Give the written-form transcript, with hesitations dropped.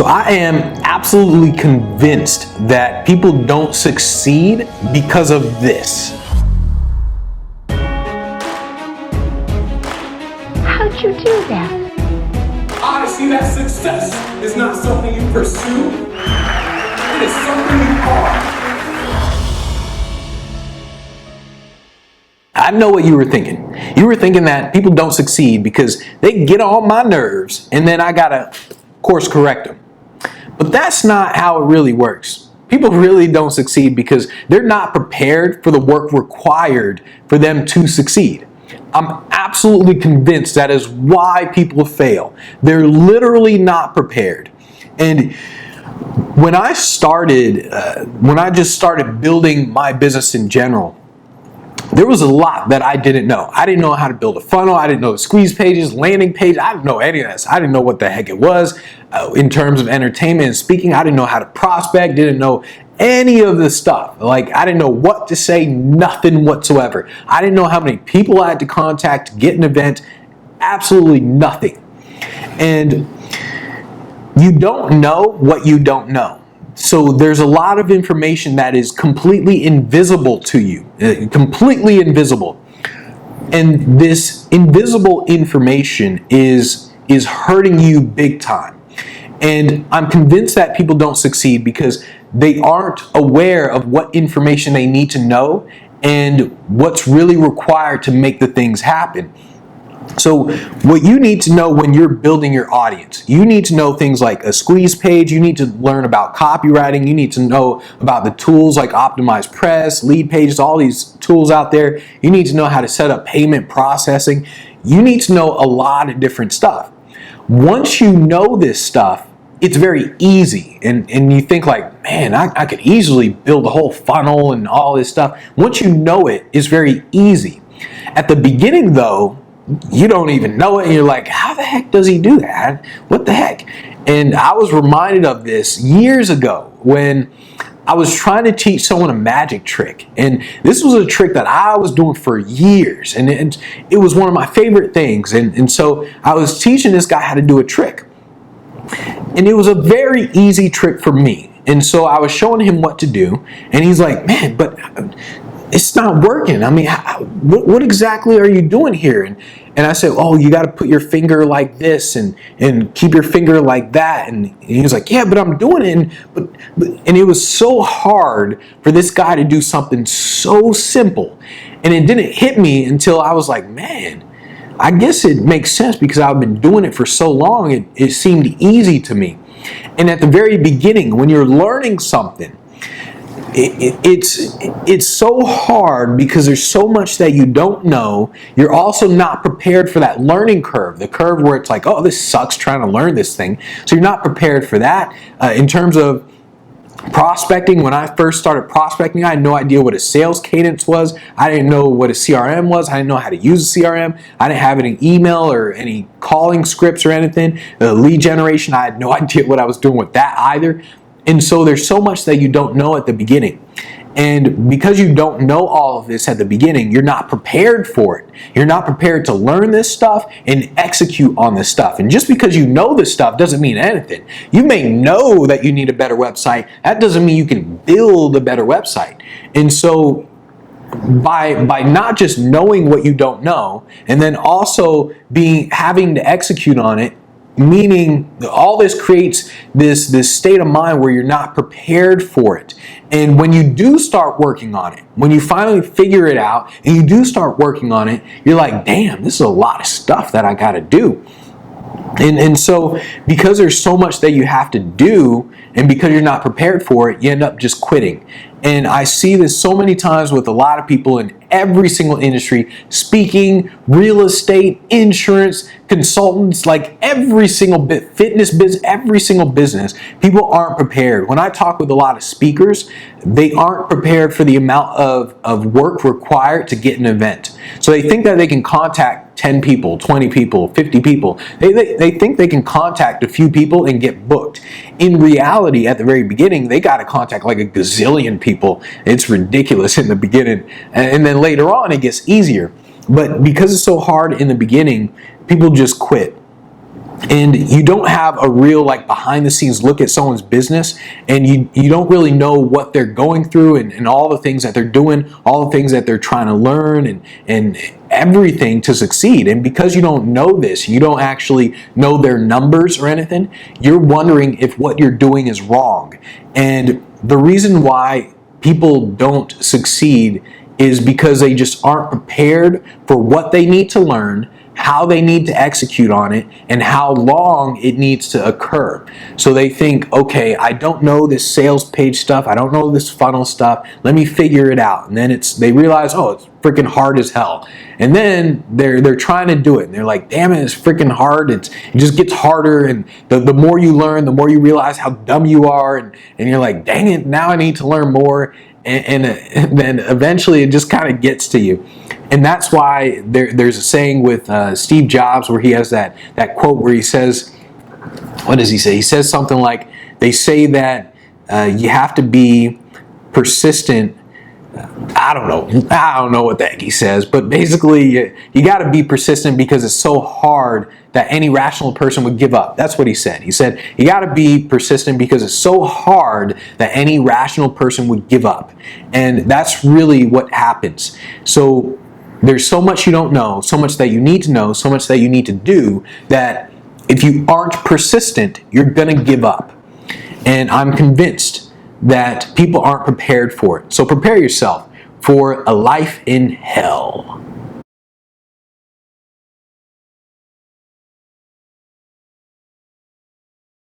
So I am absolutely convinced that people don't succeed because of this. How'd you do that? I see that success is not something you pursue. It is something you are. I know what you were thinking. You were thinking that people don't succeed because they get on my nerves and then I gotta course correct them. But that's not how it really works. People really don't succeed because they're not prepared for the work required for them to succeed. I'm absolutely convinced that is why people fail. They're literally not prepared. And when I just started building my business in general, there was a lot that I didn't know. I didn't know how to build a funnel. I didn't know the squeeze pages, landing page. I didn't know any of this. I didn't know what the heck it was in terms of entertainment and speaking. I didn't know how to prospect. Didn't know any of this stuff. Like, I didn't know what to say, nothing whatsoever. I didn't know how many people I had to contact to get an event. Absolutely nothing. And you don't know what you don't know. So there's a lot of information that is completely invisible to you, completely invisible. And this invisible information is hurting you big time. And I'm convinced that people don't succeed because they aren't aware of what information they need to know and what's really required to make the things happen. So what you need to know when you're building your audience, you need to know things like a squeeze page, you need to learn about copywriting, you need to know about the tools like Optimize Press, Lead Pages, all these tools out there. You need to know how to set up payment processing. You need to know a lot of different stuff. Once you know this stuff, it's very easy. And you think like, man, I could easily build a whole funnel and all this stuff. Once you know it, it's very easy. At the beginning though, you don't even know it and you're like, how the heck does he do that? What the heck? And I was reminded of this years ago when I was trying to teach someone a magic trick. And this was a trick that I was doing for years. And it was one of my favorite things. And so I was teaching this guy how to do a trick. And it was a very easy trick for me. And so I was showing him what to do. And he's like, man, but it's not working. I mean, what exactly are you doing here? And I said, oh, you got to put your finger like this and keep your finger like that. And he was like, yeah, but I'm doing it. And it was so hard for this guy to do something so simple. And it didn't hit me until I was like, man, I guess it makes sense because I've been doing it for so long. It seemed easy to me. And at the very beginning, when you're learning something, it's so hard because there's so much that you don't know. You're also not prepared for that learning curve, the curve where it's like, oh, this sucks trying to learn this thing. So you're not prepared for that. In terms of prospecting, when I first started prospecting, I had no idea what a sales cadence was. I didn't know what a CRM was. I didn't know how to use a CRM. I didn't have any email or any calling scripts or anything. The lead generation, I had no idea what I was doing with that either. And so there's so much that you don't know at the beginning. And because you don't know all of this at the beginning, you're not prepared for it. You're not prepared to learn this stuff and execute on this stuff. And just because you know this stuff doesn't mean anything. You may know that you need a better website. That doesn't mean you can build a better website. And so by not just knowing what you don't know, and then also having to execute on it, meaning all this creates this state of mind where you're not prepared for it. And when you do start working on it, when you finally figure it out and you do start working on it, you're like, damn, this is a lot of stuff that I got to do. And so because there's so much that you have to do, and because you're not prepared for it, you end up just quitting. And I see this so many times with a lot of people in every single industry, speaking, real estate, insurance, consultants, like every single fitness business, every single business, people aren't prepared. When I talk with a lot of speakers, they aren't prepared for the amount of work required to get an event. So they think that they can contact 10 people, 20 people, 50 people. They think they can contact a few people and get booked. In reality, at the very beginning, they got to contact like a gazillion people. It's ridiculous in the beginning. And then later on, it gets easier. But because it's so hard in the beginning, people just quit. and you don't have a real like behind the scenes look at someone's business, and you don't really know what they're going through and all the things that they're doing, all the things that they're trying to learn and everything to succeed. And because you don't know this, you don't actually know their numbers or anything, you're wondering if what you're doing is wrong. And the reason why people don't succeed is because they just aren't prepared for what they need to learn, how they need to execute on it, and how long it needs to occur. So they think, okay, I don't know this sales page stuff, I don't know this funnel stuff, let me figure it out. And then they realize, oh, it's freaking hard as hell. And then they're trying to do it, and they're like, damn it, it's freaking hard. It just gets harder, and the more you learn, the more you realize how dumb you are, and you're like, dang it, now I need to learn more. And then eventually it just kind of gets to you. And that's why there's a saying with Steve Jobs where he has that quote where he says, what does he say? He says something like, they say that you have to be persistent. I don't know what the heck he says, but basically you got to be persistent because it's so hard that any rational person would give up. That's what he said. He said, you got to be persistent because it's so hard that any rational person would give up. And that's really what happens. So there's so much you don't know, so much that you need to know, so much that you need to do, that if you aren't persistent, you're going to give up. And I'm convinced that people aren't prepared for it. So prepare yourself for a life in hell.